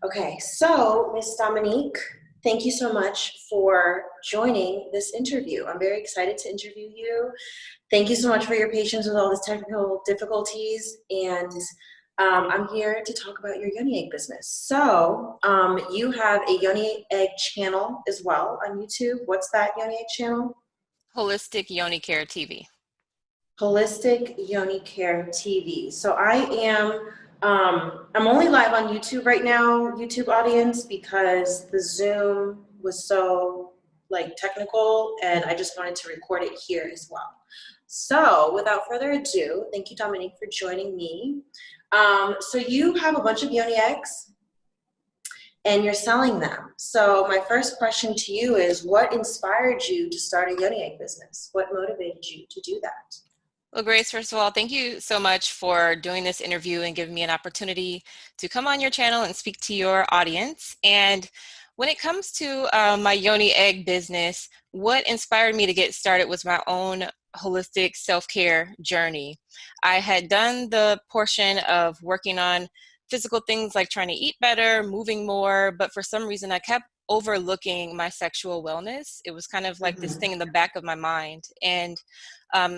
Okay, so Miss Dominique, thank you so much for joining this interview. I'm very excited to interview you. Thank you so much for your patience with all these technical difficulties, and I'm here to talk about your Yoni egg business. So you have a Yoni egg channel as well on YouTube. What's that Yoni egg channel? Holistic Yoni Care TV. Holistic Yoni Care TV. So I'm only live on YouTube right now, YouTube audience, because the Zoom was so like technical and I just wanted to record it here as well. So without further ado, thank you, Dominique, for joining me. So you have a bunch of Yoni eggs and you're selling them. So my first question to you is, what inspired you to start a Yoni egg business? What motivated you to do that? Well, Grace, first of all, thank you so much for doing this interview and giving me an opportunity to come on your channel and speak to your audience. And when it comes to my Yoni egg business, what inspired me to get started was my own holistic self-care journey. I had done the portion of working on physical things like trying to eat better, moving more, but for some reason I kept overlooking my sexual wellness. It was kind of like this thing in the back of my mind. And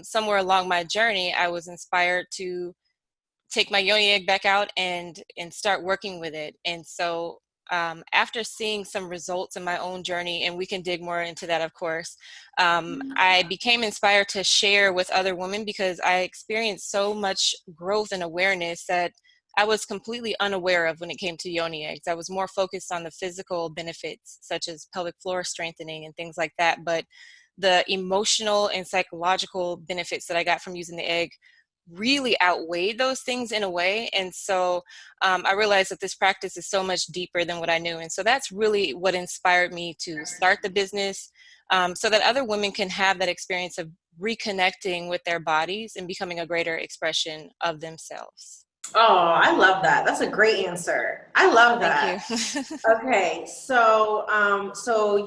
somewhere along my journey, I was inspired to take my yoni egg back out and start working with it. And so after seeing some results in my own journey, and we can dig more into that, of course, I became inspired to share with other women because I experienced so much growth and awareness that I was completely unaware of when it came to yoni eggs. I was more focused on the physical benefits, such as pelvic floor strengthening and things like that. But the emotional and psychological benefits that I got from using the egg really outweighed those things in a way. And so I realized that this practice is so much deeper than what I knew. And so that's really what inspired me to start the business, so that other women can have that experience of reconnecting with their bodies and becoming a greater expression of themselves. Oh, I love that. That's a great answer. I love Thank you. that. Okay, so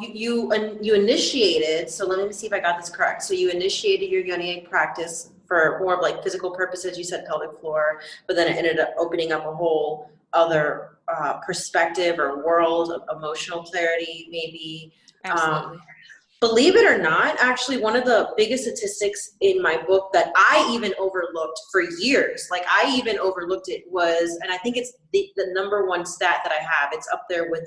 you initiated. So let me see if I got this correct. So you initiated your yoni egg practice for more of like physical purposes. You said pelvic floor, but then it ended up opening up a whole other perspective or world of emotional clarity, maybe. Um, Absolutely. Believe it or not, actually, one of the biggest statistics in my book that I even overlooked for years, like I even overlooked it, was, and I think it's the number one stat that I have, it's up there with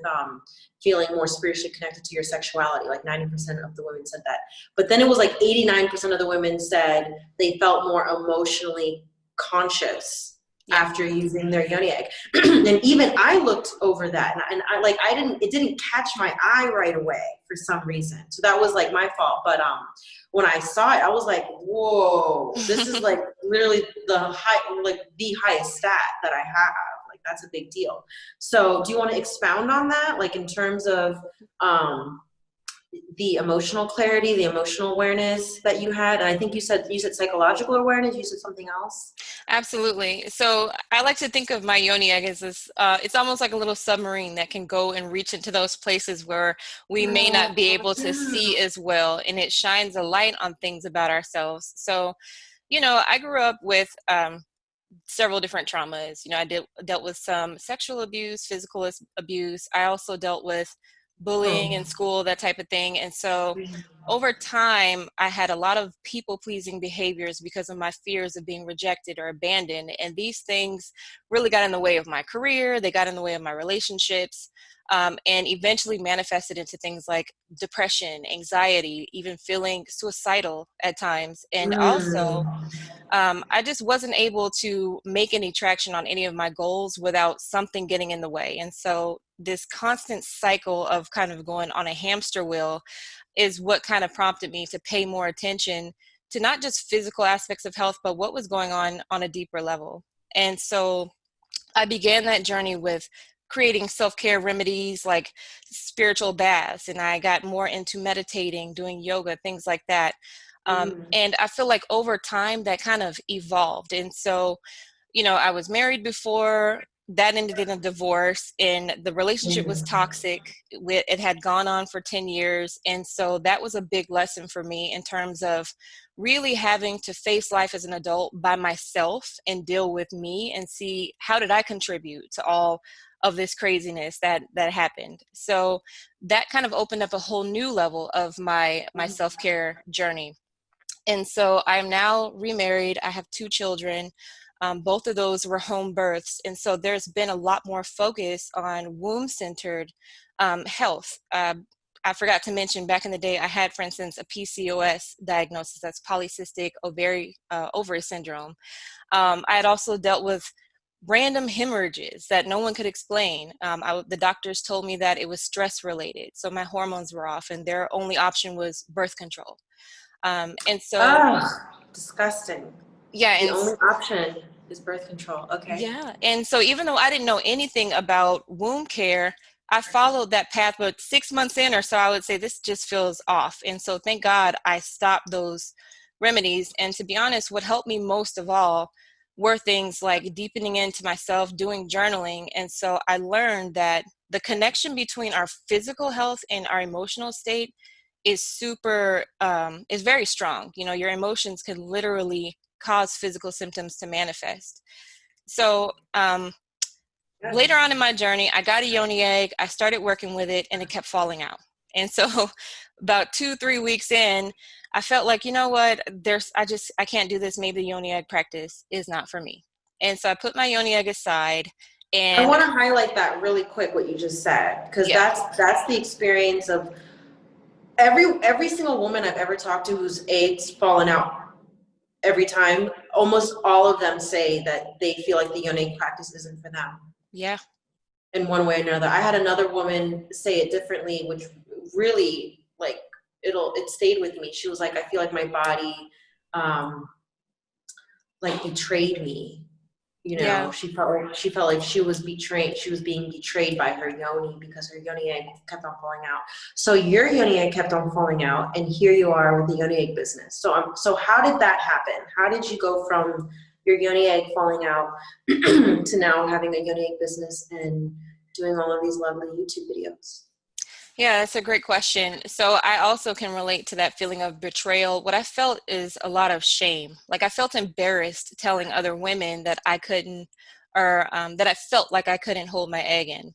feeling more spiritually connected to your sexuality. Like 90% of the women said that. But then it was like 89% of the women said they felt more emotionally conscious Yeah. after using their yoni egg. And even I looked over that and it didn't catch my eye right away for some reason. So that was like my fault. But when I saw it, I was like, whoa, this is like literally the highest stat that I have. Like that's a big deal. So do you want to expound on that? Like in terms of the emotional clarity, the emotional awareness that you had. And I think you said psychological awareness, you said something else. Absolutely. So I like to think of my yoni egg as this, it's almost like a little submarine that can go and reach into those places where we may Oh, not be able to yeah. see as well. And it shines a light on things about ourselves. So, I grew up with several different traumas. Dealt with some sexual abuse, physical abuse. I also dealt with bullying in Oh. school, that type of thing. And so over time, I had a lot of people pleasing behaviors because of my fears of being rejected or abandoned. And these things really got in the way of my career. They got in the way of my relationships, and eventually manifested into things like depression, anxiety, even feeling suicidal at times. And also, Mm. I just wasn't able to make any traction on any of my goals without something getting in the way. And so this constant cycle of kind of going on a hamster wheel is what kind of prompted me to pay more attention to not just physical aspects of health, but what was going on a deeper level. And so I began that journey with creating self-care remedies like spiritual baths, and I got more into meditating, doing yoga, things like that. Mm. And I feel like over time that kind of evolved. And so, I was married before. That ended in a divorce, and the relationship was toxic. It had gone on for 10 years. And so that was a big lesson for me in terms of really having to face life as an adult by myself and deal with me and see how did I contribute to all of this craziness that happened. So that kind of opened up a whole new level of my self-care journey. And so I'm now remarried. I have 2 children. Both of those were home births. And so there's been a lot more focus on womb-centered health. I forgot to mention back in the day, I had, for instance, a PCOS diagnosis, that's polycystic ovary syndrome. I had also dealt with random hemorrhages that no one could explain. The doctors told me that it was stress related. So my hormones were off and their only option was birth control. And so, Ugh, disgusting. yeah, The only option is birth control. Okay. yeah. And so even though I didn't know anything about womb care, I followed that path, but 6 months in or so, I would say this just feels off. And so thank God I stopped those remedies. And to be honest, what helped me most of all were things like deepening into myself, doing journaling. And so I learned that the connection between our physical health and our emotional state is very strong. You know, your emotions can literally cause physical symptoms to manifest. So later on in my journey, I got a yoni egg, I started working with it, and it kept falling out. And so about 2-3 weeks in, I felt like, you know what, I can't do this. Maybe the yoni egg practice is not for me. And so I put my yoni egg aside. I And want to highlight that really quick, what you just said, because yeah, that's the experience of every single woman I've ever talked to whose eggs fallen out every time. Almost all of them say that they feel like the yoni practice isn't for them yeah, in one way or another. I had another woman say it differently, which really, like, it stayed with me. She was like, I feel like my body like betrayed me. You know, yeah. she felt like she was betrayed. She was being betrayed by her yoni because her yoni egg kept on falling out. So your yoni egg kept on falling out, and here you are with the yoni egg business. So how did that happen? How did you go from your yoni egg falling out to now having a yoni egg business and doing all of these lovely YouTube videos? Yeah, that's a great question. So I also can relate to that feeling of betrayal. What I felt is a lot of shame. Like I felt embarrassed telling other women that I couldn't, or that I felt like I couldn't hold my egg in.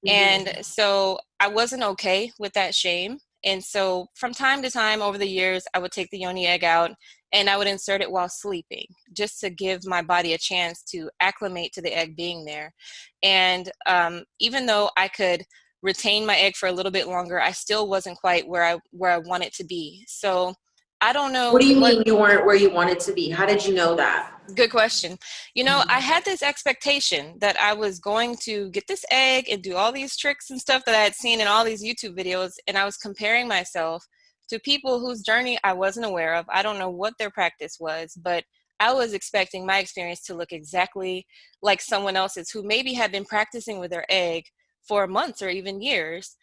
And Mm-hmm. so I wasn't okay with that shame. And so from time to time over the years, I would take the yoni egg out and I would insert it while sleeping just to give my body a chance to acclimate to the egg being there. And even though I could retain my egg for a little bit longer, I still wasn't quite where I want it to be. So I don't What know do you what. mean you weren't where you wanted to be? How did you know that? Good question. You know, I had this expectation that I was going to get this egg and do all these tricks and stuff that I had seen in all these YouTube videos, and I was comparing myself to people whose journey I wasn't aware of. I don't know what their practice was, but I was expecting my experience to look exactly like someone else's who maybe had been practicing with their egg for months or even years.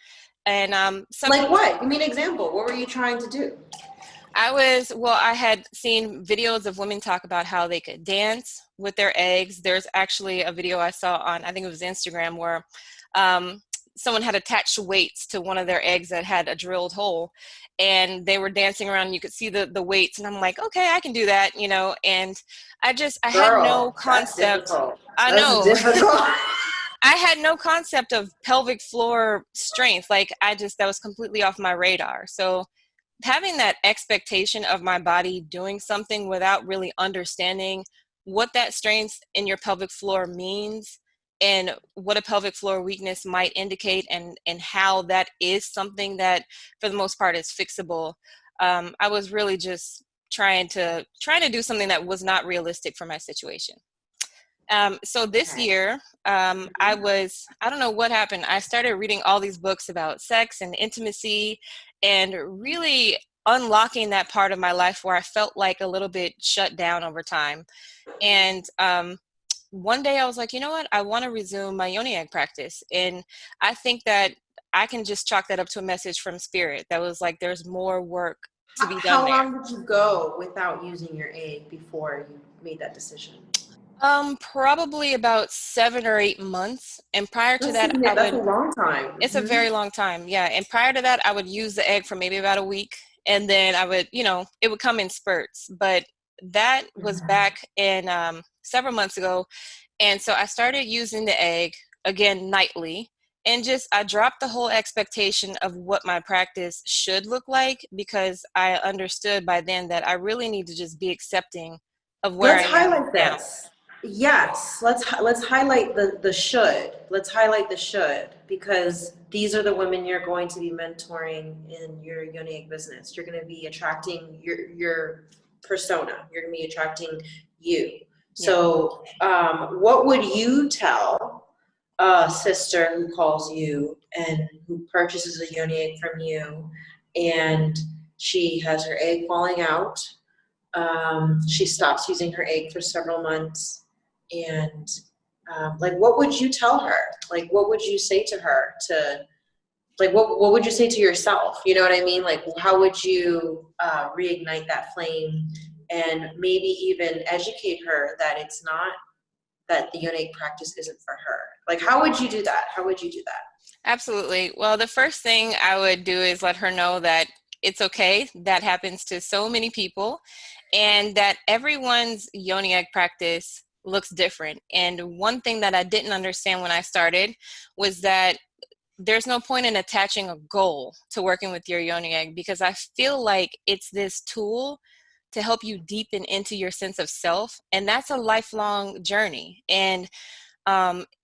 And some Like people. what? Give me an example. What were you trying to do? I had seen videos of women talk about how they could dance with their eggs. There's actually a video I saw on, I think it was Instagram, where someone had attached weights to one of their eggs that had a drilled hole, and they were dancing around. And you could see the weights, and I'm like, okay, I can do that, you know. And I had no Girl, that's concept. difficult. I That's know. difficult. I had no concept of pelvic floor strength. Like that was completely off my radar. So having that expectation of my body doing something without really understanding what that strength in your pelvic floor means and what a pelvic floor weakness might indicate, and how that is something that for the most part is fixable. I was really just trying to do something that was not realistic for my situation. So this Okay. year, I don't know what happened. I started reading all these books about sex and intimacy and really unlocking that part of my life where I felt like a little bit shut down over time. And one day I was like, you know what? I want to resume my yoni egg practice. And I think that I can just chalk that up to a message from spirit that was like, there's more work to be done How there. long did you go without using your egg before you made that decision? Probably about 7 or 8 months. And prior to that, That's a long time. it's a very long time. Yeah. And prior to that, I would use the egg for maybe about a week. And then I would, it would come in spurts. But that was Mhm. back in several months ago. And so I started using the egg. again, nightly. And just, I dropped the whole expectation of what my practice should look like, because I understood by then that I really need to just be accepting of where Let's I am highlight now. this. Yes, let's highlight the should. Let's highlight the should, because these are the women you're going to be mentoring in your Yoniak business. You're going to be attracting your persona. You're going to be attracting you. Yeah. So, what would you tell a sister who calls you and who purchases a Yoniak from you, and she has her egg falling out? She stops using her egg for several months, and like, what would you tell her? Like, what would you say to her? Like, what would you say to yourself? You know what I mean? Like, how would you reignite that flame, and maybe even educate her that it's not, that the Yoniak practice isn't for her? Like, how would you do that? How would you do that? Absolutely. Well, the first thing I would do is let her know that it's okay. That happens to so many people, and that everyone's Yoniak practice looks different. And one thing that I didn't understand when I started was that there's no point in attaching a goal to working with your Yoniak, because I feel like it's this tool to help you deepen into your sense of self. And that's a lifelong journey. And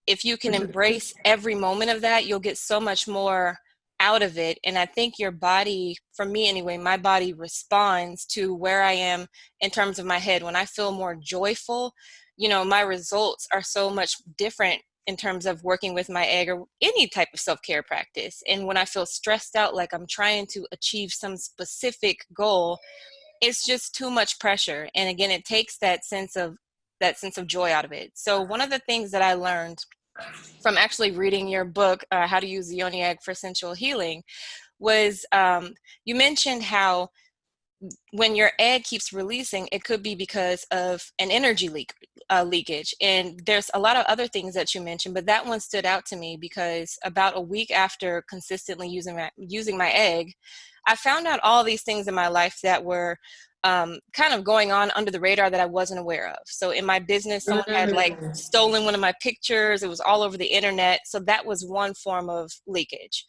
if you can embrace every moment of that, you'll get so much more out of it. And I think your body, for me anyway, my body responds to where I am in terms of my head. When I feel more joyful, my results are so much different in terms of working with my egg or any type of self-care practice. And when I feel stressed out, like I'm trying to achieve some specific goal, it's just too much pressure. And again, it takes that sense of joy out of it. So one of the things that I learned from actually reading your book, How to Use the Yoniak for Sensual Healing, was you mentioned how when your egg keeps releasing, it could be because of an energy leakage. And there's a lot of other things that you mentioned, but that one stood out to me because about a week after consistently using my egg, I found out all these things in my life that were kind of going on under the radar that I wasn't aware of. So in my business, someone had like Mm, stolen one of my pictures. It was all over the internet. So that was one form of leakage.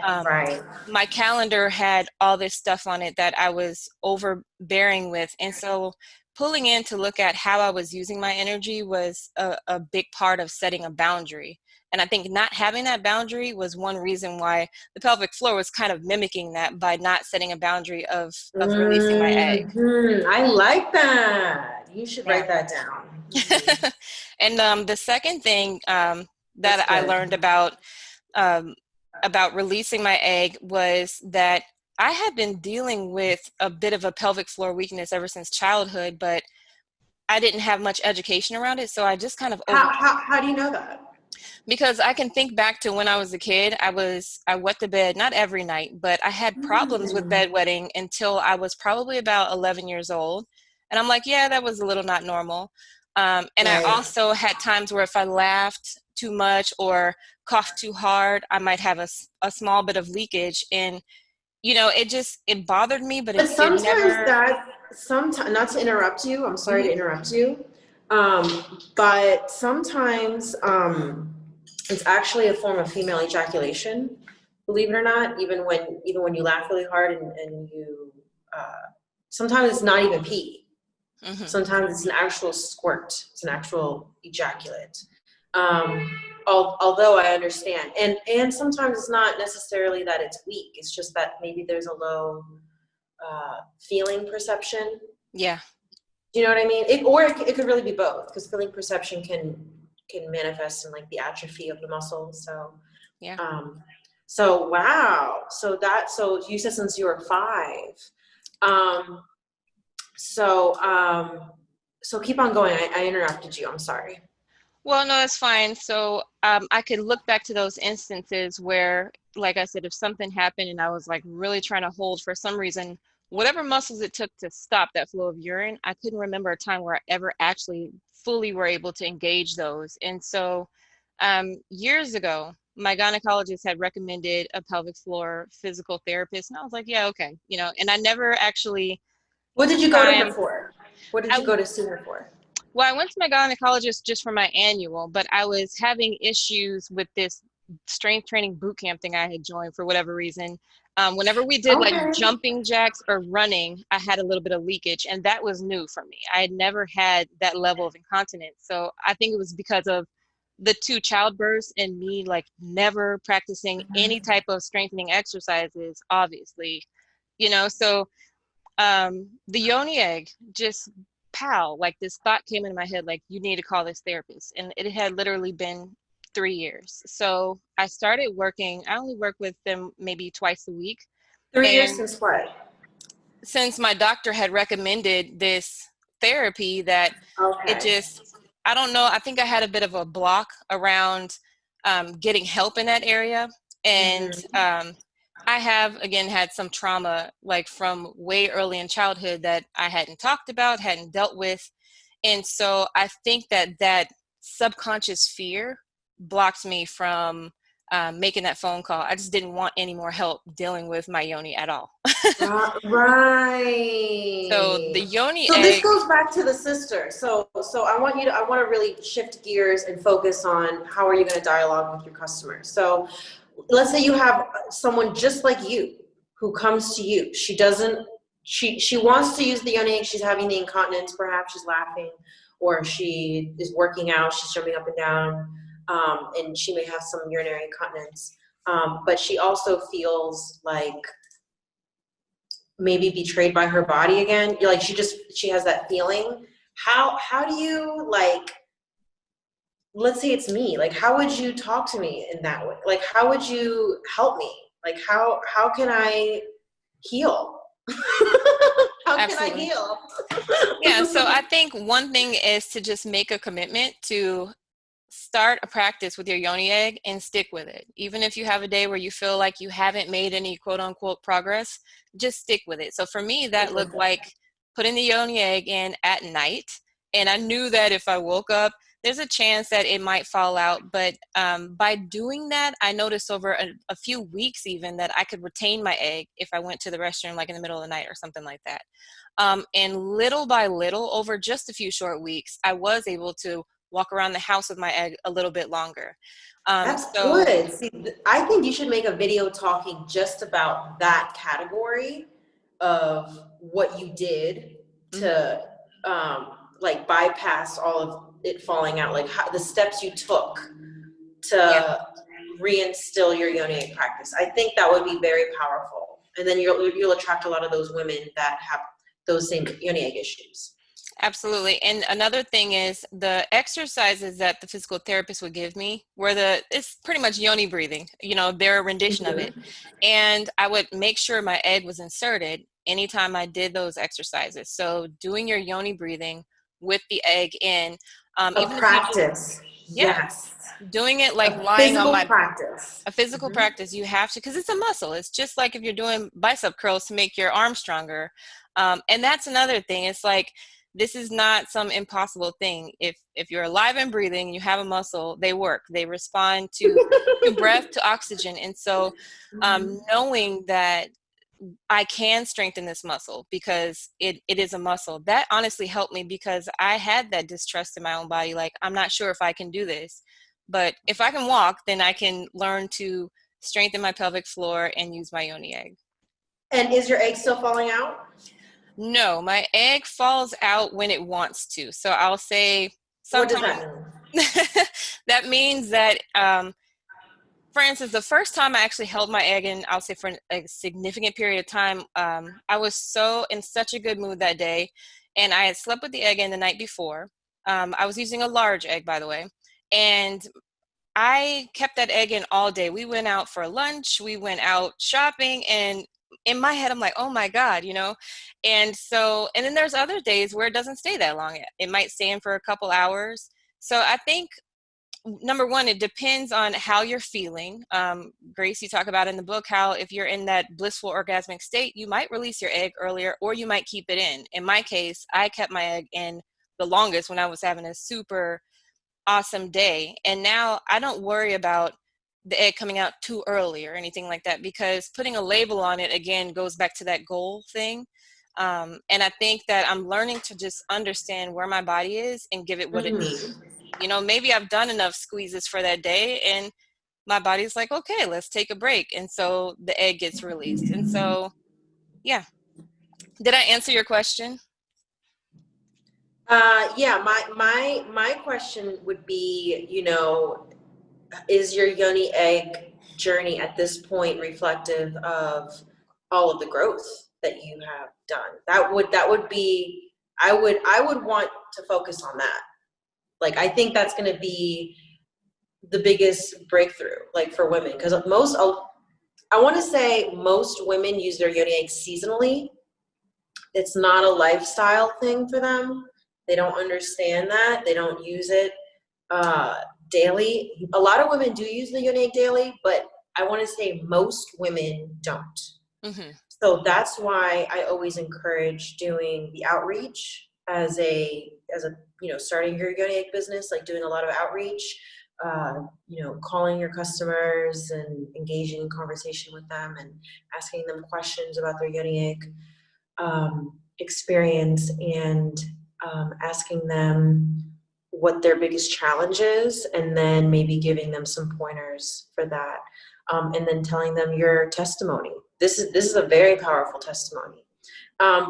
Um, right. my calendar had all this stuff on it that I was overbearing with. And so pulling in to look at how I was using my energy was a big part of setting a boundary. And I think not having that boundary was one reason why the pelvic floor was kind of mimicking that by not setting a boundary of releasing my egg. I like that. You should Yeah. write that down. Mhm. And the second thing That's that I good. learned um, about releasing my egg was that I had been dealing with a bit of a pelvic floor weakness ever since childhood, but I didn't have much education around it. So I just kind of overcame. How do you know that? Because I can think back to when I was a kid, I wet the bed, not every night, but I had problems with Mm, bedwetting until I was probably about 11 years old. And I'm like, yeah, that was a little not normal. And I right. also had times where if I laughed too much or coughed too hard, I might have a small bit of leakage. And, it bothered me, but But it never, sometimes, not to interrupt you, I'm sorry mhm, to interrupt you, but sometimes it's actually a form of female ejaculation, believe it or not, even when you laugh really hard and you, sometimes it's not even pee. mhm. Sometimes it's an actual squirt. It's an actual ejaculate. Um, although I understand, and sometimes it's not necessarily that it's weak. It's just that maybe there's a low feeling perception. Yeah, Do you know what I mean? It could really be both, because feeling perception can manifest in like the atrophy of the muscle. So, yeah. um, so wow. So you said since you were 5. Um, so so keep on going. I interrupted you. I'm sorry. Well, no, that's fine. So I could look back to those instances where, like I said, if something happened and I was like really trying to hold for some reason, whatever muscles it took to stop that flow of urine, I couldn't remember a time where I ever actually fully were able to engage those. And so years ago, my gynecologist had recommended a pelvic floor physical therapist. And I was like, yeah, okay. And I never actually What took did you go to her time. for? What did you I go to see her for? Well, I went to my gynecologist just for my annual, but I was having issues with this strength training boot camp thing I had joined for whatever reason. Whenever we did like Okay. jumping jacks or running, I had a little bit of leakage, and that was new for me. I had never had that level of incontinence. So I think it was because of the two childbirths and me like never practicing any type of strengthening exercises, obviously, so the yoni egg just pow, like this thought came into my head, like you need to call this therapist. And it had literally been 3 years. So I started working, I only work with them maybe twice a week. 3 years And since what? since my doctor had recommended this therapy, that it Okay. just, I don't know, I think I had a bit of a block around getting help in that area. And Mm-hmm. I have, again, had some trauma like from way early in childhood that I hadn't talked about, hadn't dealt with. And so I think that that subconscious fear blocked me from making that phone call. I just didn't want any more help dealing with my yoni at all. So the Right. yoni So this egg, goes back to the sister. So I want to really shift gears and focus on how are you going to dialogue with your customers. So let's say you have someone just like you who comes to you. She doesn't, she wants to use the yoni egg. She's having the incontinence, perhaps she's laughing, or she is working out, she's jumping up and down, and she may have some urinary incontinence. But she also feels like maybe betrayed by her body again. You're like, she has that feeling. How do you, like, let's say it's me, like, how would you talk to me in that way? Like, how would you help me? Like, how can I heal? How can I absolutely. heal? Yeah, so I think one thing is to just make a commitment to start a practice with your yoni egg and stick with it. Even if you have a day where you feel like you haven't made any quote unquote progress, just stick with it. So for me, that looked like putting the yoni egg in at night. And I knew that if I woke up, there's a chance that it might fall out. But by doing that, I noticed over a few weeks even that I could retain my egg if I went to the restroom like in the middle of the night or something like that. And little by little, over just a few short weeks, I was able to walk around the house with my egg a little bit longer. That's So good. See, I think you should make a video talking just about that category of what you did mhm, to, like, bypass all of it falling out, like how, the steps you took yeah, to reinstill your yoni practice. I think that would be very powerful. And then you'll attract a lot of those women that have those same yoni egg issues. absolutely. And another thing is the exercises that the physical therapist would give me were it's pretty much yoni breathing, their rendition of it. Mm-hmm. And I would make sure my egg was inserted anytime I did those exercises. So doing your yoni breathing with the egg in, A even if you just, practice. yeah, Yes. doing it like A lying on physical my practice. a physical Mm-hmm. practice, you have to, because it's a muscle. It's just like if you're doing bicep curls to make your arm stronger. And that's another thing. It's like, this is not some impossible thing. If you're alive and breathing, you have a muscle, they work. They respond to breath, to oxygen. And so knowing that I can strengthen this muscle because it is a muscle, that honestly helped me, because I had that distrust in my own body. Like, I'm not sure if I can do this, but if I can walk, then I can learn to strengthen my pelvic floor and use my yoni egg. And is your egg still falling out? No, my egg falls out when it wants to. So I'll say What does sometimes that mean? that means that for instance, the first time I actually held my egg in, I'll say for a significant period of time, I was so in such a good mood that day, and I had slept with the egg in the night before. I was using a large egg, by the way, and I kept that egg in all day. We went out for lunch, we went out shopping, and in my head, I'm like, oh my God, And so, and then there's other days where it doesn't stay that long. It might stay in for a couple hours. So I think number one, it depends on how you're feeling. Grace, you talk about in the book how if you're in that blissful orgasmic state, you might release your egg earlier or you might keep it in. In my case, I kept my egg in the longest when I was having a super awesome day. And now I don't worry about the egg coming out too early or anything like that, because putting a label on it again goes back to that goal thing. And I think that I'm learning to just understand where my body is and give it what it needs. You know, maybe I've done enough squeezes for that day and my body's like, okay, let's take a break. And so the egg gets released. And so, yeah. Did I answer your question? Yeah, my question would be, you know, is your yoni egg journey at this point reflective of all of the growth that you have done? That would be, I would want to focus on that. Like, I think that's going to be the biggest breakthrough, like, for women, because I want to say most women use their yoni egg seasonally. It's not a lifestyle thing for them. They don't understand that. They don't use it daily. A lot of women do use the Yoniak daily, but I want to say most women don't. Mm-hmm. So that's why I always encourage doing the outreach as a you know, starting your Yoniak business, like doing a lot of outreach, you know, calling your customers and engaging in conversation with them and asking them questions about their Yoniak experience, and asking them what their biggest challenge is, and then maybe giving them some pointers for that, and then telling them your testimony. This is a very powerful testimony.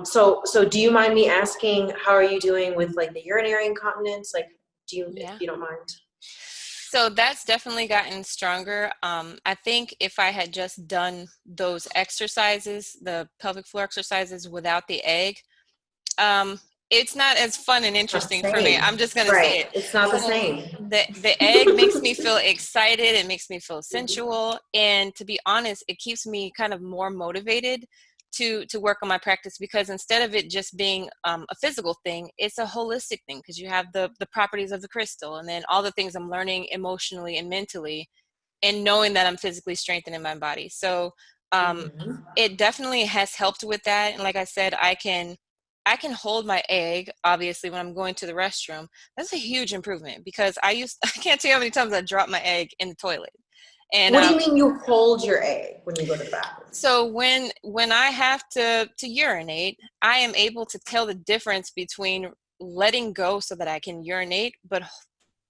So do you mind me asking, how are you doing with like the urinary incontinence? Like, do you, if Yeah. you don't mind? So that's definitely gotten stronger. I think if I had just done those exercises, the pelvic floor exercises without the egg, it's not as fun and It's not the interesting for me. same, I'm just gonna say right? it. It's not the So same. the egg makes me feel excited. It makes me feel sensual, and to be honest, it keeps me kind of more motivated to work on my practice, because instead of it just being a physical thing, it's a holistic thing, because you have the properties of the crystal, and then all the things I'm learning emotionally and mentally, and knowing that I'm physically strengthening my body. So Mhm. it definitely has helped with that. And like I said, I can hold my egg, obviously, when I'm going to the restroom. That's a huge improvement, because I can't tell you how many times I drop my egg in the toilet. And What do you mean you hold your egg when you go to the bathroom? so when I have to urinate, I am able to tell the difference between letting go so that I can urinate, but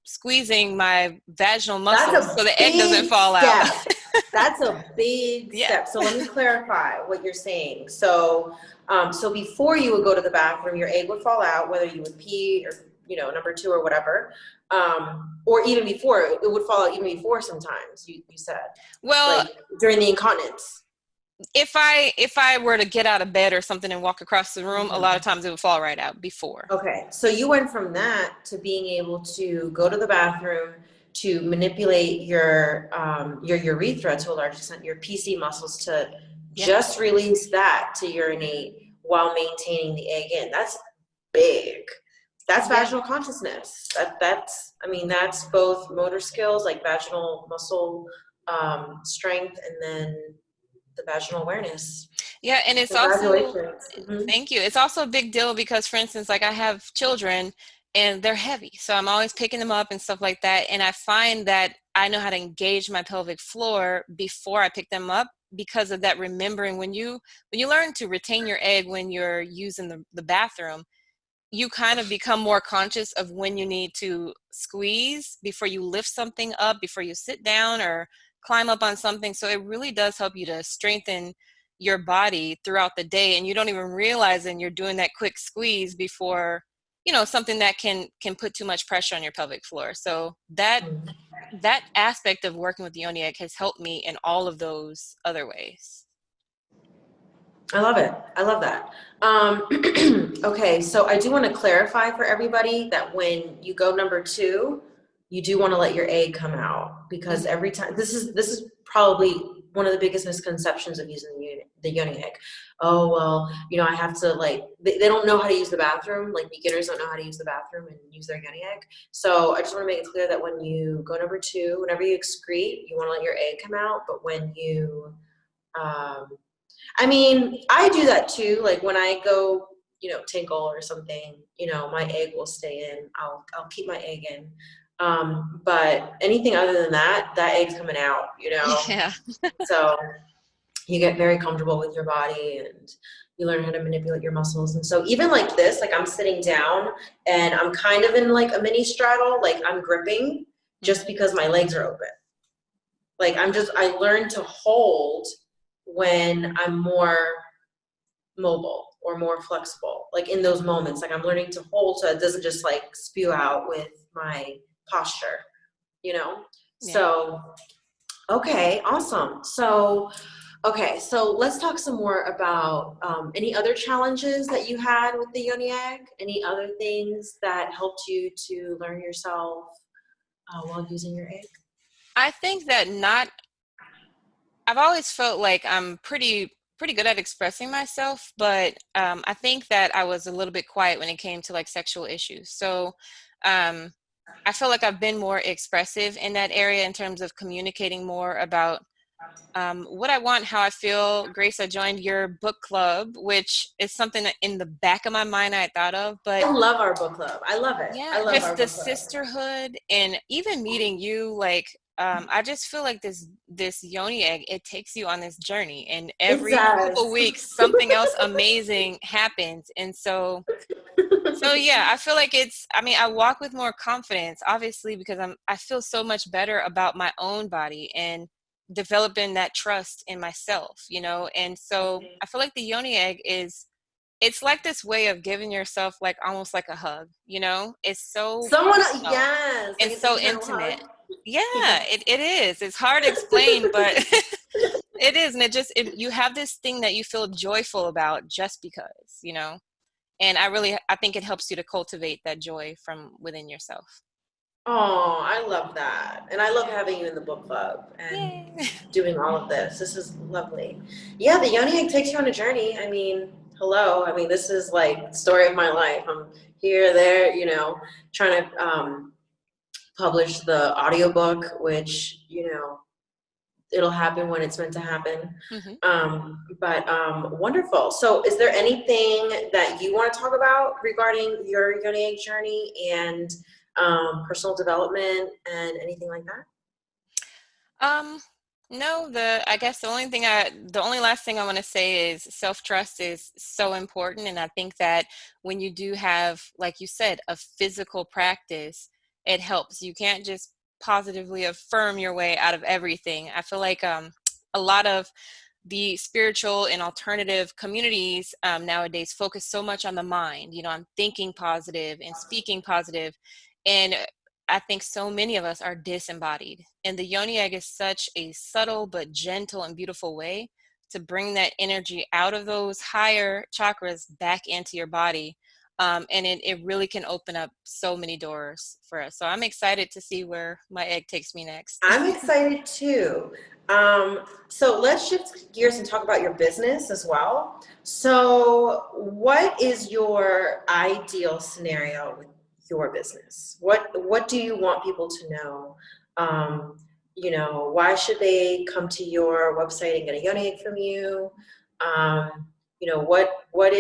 squeezing my vaginal That's muscles a so the egg doesn't big fall out. step. That's a big Yeah. step. So let me clarify what you're saying. So, so before you would go to the bathroom, your egg would fall out, whether you would pee or, you know, number two or whatever, or even before, it would fall out even before sometimes. You said, Well, like, during the incontinence. if I were to get out of bed or something and walk across the room, a lot of Mhm. times it would fall right out before. Okay, so you went from that to being able to go to the bathroom, to manipulate your urethra to a large extent, your PC muscles, to Yeah. just release that to urinate while maintaining the egg in. That's big. That's Yeah. vaginal consciousness. That's, I mean, that's both motor skills, like vaginal muscle strength, and then the vaginal awareness. Yeah, and it's also, Congratulations. Mhm. thank you. It's also a big deal because, for instance, like I have children and they're heavy. So I'm always picking them up and stuff like that. And I find that I know how to engage my pelvic floor before I pick them up, because of that remembering. When you learn to retain your egg when you're using the bathroom, you kind of become more conscious of when you need to squeeze before you lift something up, before you sit down or climb up on something. So it really does help you to strengthen your body throughout the day, and you don't even realize, and you're doing that quick squeeze before, something that can put too much pressure on your pelvic floor. So that aspect of working with the Yoniak has helped me in all of those other ways. I love it. I love that. Okay, so I do want to clarify for everybody that when you go number two, you do want to let your egg come out, because Mhm. every time, this is probably one of the biggest misconceptions of using the yoni egg. Oh, well, you know, I have to, like, they don't know how to use the bathroom. Like, beginners don't know how to use the bathroom and use their yoni egg. So I just want to make it clear that when you go number two, whenever you excrete, you want to let your egg come out. But when you um, I mean, I do that too. Like, when I go, you know, tinkle or something, you know, my egg will stay in. I'll keep my egg in. But anything other than that, that egg's coming out, you know. Yeah. So you get very comfortable with your body, and You learn how to manipulate your muscles. And so even like this, like I'm sitting down and I'm kind of in like a mini straddle, like I'm gripping just because my legs are open. Like I learned to hold when I'm more mobile or more flexible. Like in those moments, like I'm learning to hold so it doesn't just like spew out with my posture, you know? Yeah. So, okay, awesome. So, okay, so let's talk some more about any other challenges that you had with the Yoniak, any other things that helped you to learn yourself while using your egg? I think that not I've always felt like I'm pretty good at expressing myself, but I think that I was a little bit quiet when it came to like sexual issues. So um, I feel like I've been more expressive in that area in terms of communicating more about what I want, how I feel. Grace, I joined your book club, which is something that in the back of my mind I thought of, but I love our book club. I love it. yeah, I love our just the book club. sisterhood and even meeting you, like I just feel like this yoni egg, it takes you on this journey, and It every couple does. weeks something else amazing happens. And so yeah, I feel like I mean, I walk with more confidence, obviously, because I feel so much better about my own body and developing that trust in myself, you know? And so I feel like the yoni egg it's like this way of giving yourself like almost like a hug, you know? It's so Someone, personal yes, and like an so internal hug. intimate. Yeah, Yeah. it is. It's hard to explain, but it is. And you have this thing that you feel joyful about just because, you know? And I think it helps you to cultivate that joy from within yourself. Oh, I love that. And I love Yeah. having you in the book club and Yay. doing all of this. This is lovely. Yeah, the Yoni Egg takes you on a journey. I mean, hello. I mean, this is like the story of my life. I'm here, there, trying to publish the audiobook, which, it'll happen when it's meant to happen. hmm But wonderful. So is there anything that you want to talk about regarding your Yoni Egg journey and personal development and anything like that? Um, no, I guess the only last thing I want to say is self-trust is so important. And I think that when you do have, like you said, a physical practice, it helps. You can't just positively affirm your way out of everything. I feel like a lot of the spiritual and alternative communities nowadays focus so much on the mind, you know, on thinking positive and speaking positive. And I think so many of us are disembodied. And the yoni egg is such a subtle but gentle and beautiful way to bring that energy out of those higher chakras back into your body. And it really can open up so many doors for us. So I'm excited to see where my egg takes me next. I'm excited too. So let's shift gears and talk about your business as well. So, what is your ideal scenario with your business? What do you want people to know? Why should they come to your website and get a yoni egg from you? What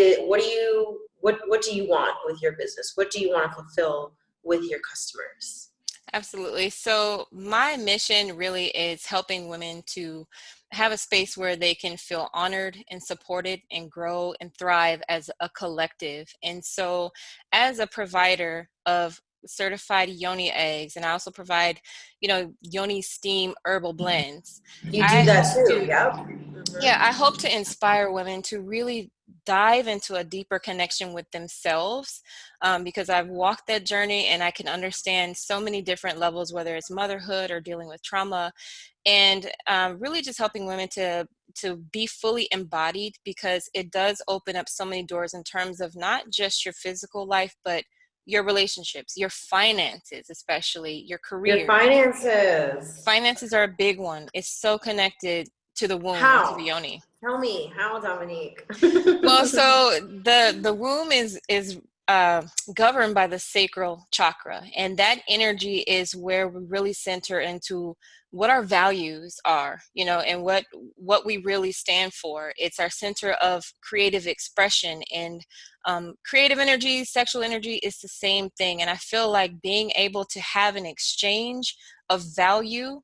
do you want with your business? What do you want to fulfill with your customers? Absolutely. So, my mission really is helping women to have a space where they can feel honored and supported and grow and thrive as a collective. And so, as a provider of certified yoni eggs, and I also provide, you know, yoni steam herbal blends, You do I that hope too, to yep. yeah, I hope to inspire women to really dive into a deeper connection with themselves, because I've walked that journey and I can understand so many different levels, whether it's motherhood or dealing with trauma, and really just helping women to be fully embodied, because it does open up so many doors in terms of not just your physical life, but your relationships, your finances, especially your Your career. finances. Finances are a big one. It's so connected to the womb and to the How? yoni. Tell me, how, Dominique? Well, so the womb is governed by the sacral chakra, and that energy is where we really center into what our values are, you know, and what we really stand for. It's our center of creative expression, and creative energy, sexual energy is the same thing. And I feel like being able to have an exchange of value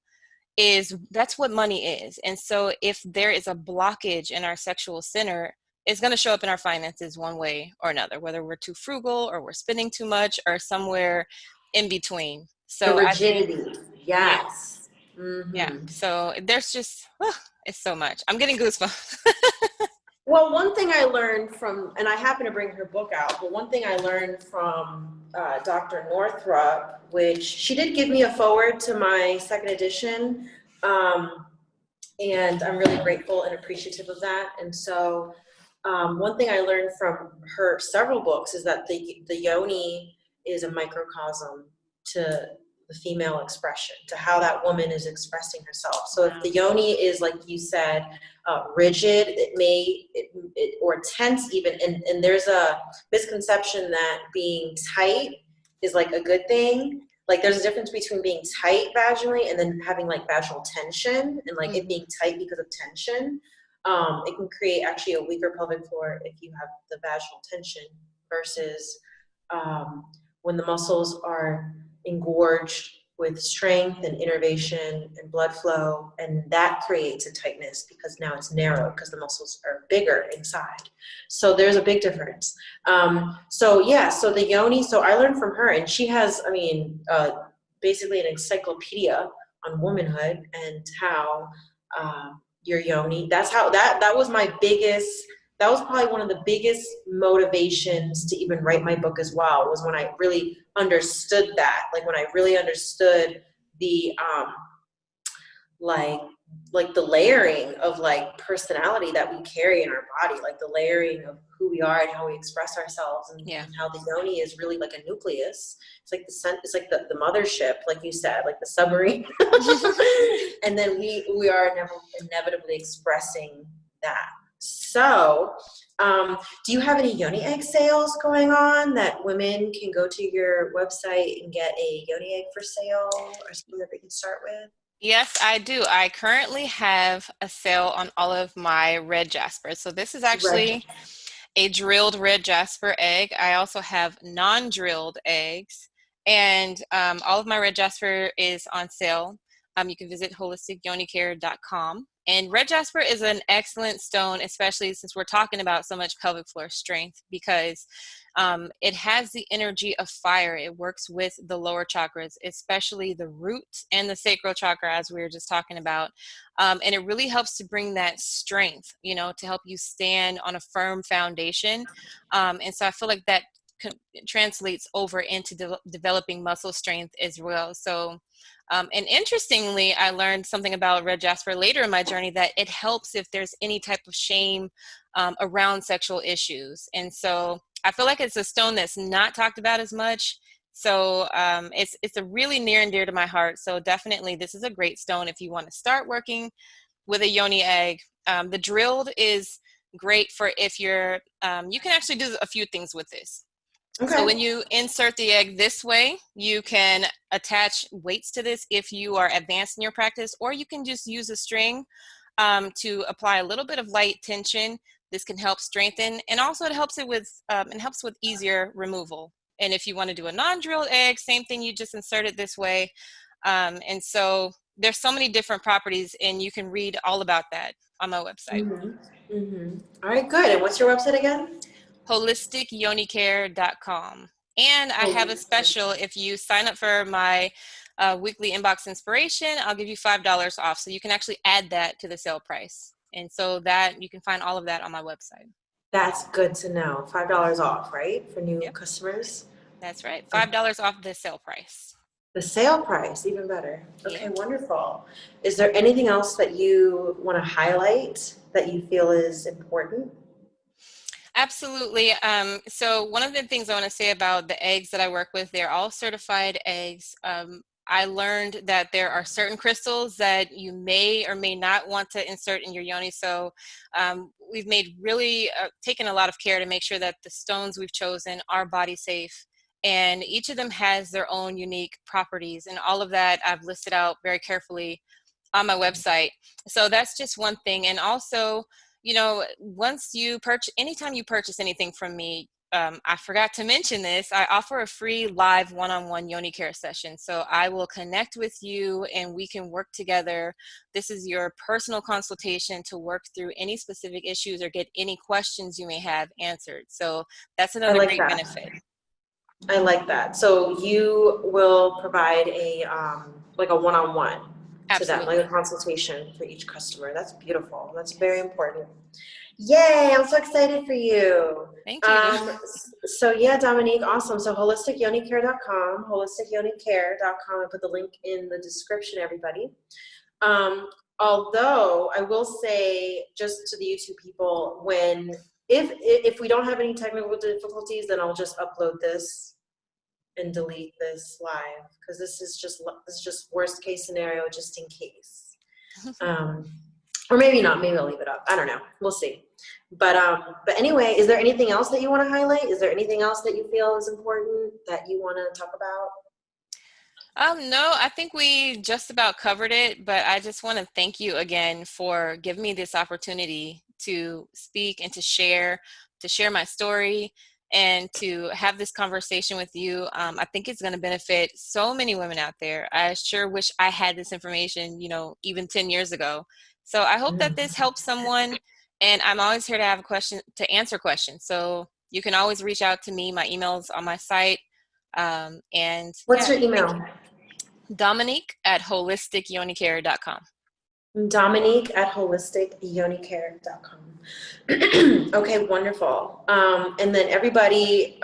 that's what money is. And so if there is a blockage in our sexual center, it's going to show up in our finances one way or another, whether we're too frugal or we're spending too much or somewhere in between. The So I think, rigidity. yeah, Yes. yeah. Hmm. So there's just, it's so much. I'm getting goosebumps. Well, one thing I learned from, and I happen to bring her book out, but one thing I learned from Dr. Northrup, which she did give me a forward to my second edition, um, and I'm really grateful and appreciative of that. And so, one thing I learned from her several books is that the yoni is a microcosm to the female expression, to how that woman is expressing herself. So if the yoni is, like you said, rigid, or tense even, and there's a misconception that being tight is like a good thing. Like there's a difference between being tight vaginally and then having like vaginal tension, and like it being tight because of tension. It can create actually a weaker pelvic floor if you have the vaginal tension versus when the muscles are engorged with strength and innervation and blood flow, and that creates a tightness because now it's narrow because the muscles are bigger inside. So there's a big difference. So the yoni, so I learned from her, and she has, basically an encyclopedia on womanhood and how your yoni, that was my biggest, that was probably one of the biggest motivations to even write my book as well, was when I really understood that, like when I really understood the like the layering of like personality that we carry in our body, like the layering of who we are and how we express ourselves, and how the yoni is really like a nucleus. It's like it's like the mothership, like you said, like the submarine. And then we are inevitably expressing that. So do you have any yoni egg sales going on that women can go to your website and get a yoni egg for sale, or something that they can start with? Yes, I do. I currently have a sale on all of my red jasper. So this is Right. actually a drilled red jasper egg. I also have non-drilled eggs, and all of my red jasper is on sale. You can visit holisticyoniCare.com. And red jasper is an excellent stone, especially since we're talking about so much pelvic floor strength, because it has the energy of fire. It works with the lower chakras, especially the root and the sacral chakra, as we were just talking about. And it really helps to bring that strength, to help you stand on a firm foundation. And so I feel like that translates over into developing muscle strength as well. So, and interestingly, I learned something about red jasper later in my journey, that it helps if there's any type of shame around sexual issues. And so I feel like it's a stone that's not talked about as much. So it's a really near and dear to my heart. So definitely this is a great stone if you want to start working with a yoni egg. The drilled is great for if you're, you can actually do a few things with this. So Okay. when you insert the egg this way, you can attach weights to this if you are advanced in your practice, or you can just use a string to apply a little bit of light tension. This can help strengthen, and also it helps with easier removal. And if you want to do a non-drilled egg, same thing, you just insert it this way. And so there's so many different properties, and you can read all about that on my website. Mm-hmm. Mm-hmm. All right, good. And what's your website again? holisticyoniCare.com. And I have a Holistic. special. If you sign up for my weekly inbox inspiration, I'll give you $5 off. So you can actually add that to the sale price. And so that you can find all of that on my website. That's good to know. $5 off, right? For new Yep, customers? that's right. Okay. $5 off the sale price. The sale price, even better. Okay, Yeah. wonderful. Is there anything else that you want to highlight that you feel is important? Absolutely. So one of the things I want to say about the eggs that I work with, they're all certified eggs. I learned that there are certain crystals that you may or may not want to insert in your yoni. So we've made really taken a lot of care to make sure that the stones we've chosen are body safe. And each of them has their own unique properties. And all of that I've listed out very carefully on my website. So that's just one thing. And also, once you anytime you purchase anything from me, I forgot to mention this, I offer a free live one-on-one Yoni Care session. So I will connect with you and we can work together. This is your personal consultation to work through any specific issues or get any questions you may have answered. So that's I another like great that. benefit. I like that. So you will provide a like a one-on-one to them, like Absolutely. a consultation for each customer. That's beautiful. That's very important. Yay, I'm so excited for you. Thank you. So yeah, Dominique, awesome. So holisticyoniCare.com, holisticyoniCare.com. I put the link in the description, everybody. Although I will say, just to the YouTube people, if we don't have any technical difficulties, then I'll just upload this and delete this live, because this is just worst case scenario, just in case. Or maybe not. Maybe I'll leave it up. I don't know. We'll see. But anyway, is there anything else that you want to highlight? Is there anything else that you feel is important that you want to talk about? No, I think we just about covered it, but I just want to thank you again for giving me this opportunity to speak and to share my story and to have this conversation with you. I think it's going to benefit so many women out there. I sure wish I had this information, even 10 years ago. So I hope that this helps someone, and I'm always here to have a question, to answer questions. So you can always reach out to me. My email's on my site. And What's yeah, your thank you. email? Dominique at holisticyoniCare.com. Dominique at holisticyoniCare.com. Okay, wonderful. And then everybody,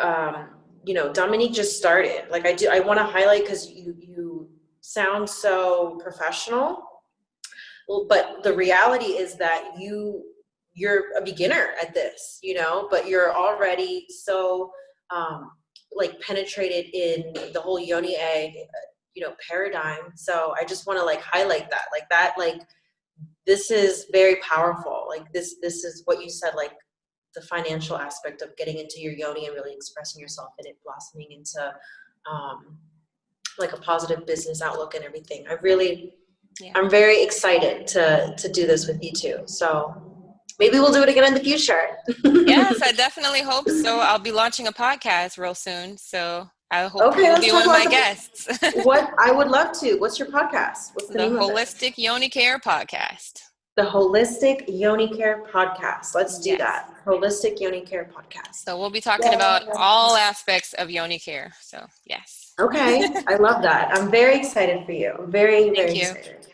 Dominique just started. Like I want to highlight, because you sound so professional. Well, but the reality is that you're a beginner at this, but you're already so like penetrated in the whole yoni egg, paradigm. So I just want to highlight that, this is very powerful. Like this is what you said, like the financial aspect of getting into your yoni and really expressing yourself and it blossoming into like a positive business outlook and everything. I'm very excited to do this with you too. So maybe we'll do it again in the future. Yes, I definitely hope so. I'll be launching a podcast real soon. So I hope Okay, you'll let's be talk one of about my guests. what I would love to. What's your podcast? What's the The name of it? Holistic Yoni Care podcast. The Holistic Yoni Care podcast. Let's do Yes. that. Holistic Yoni Care podcast. So we'll be talking about all aspects of yoni care. So yes. Okay, I love that. I'm very excited for you. Very, Thank very you. excited.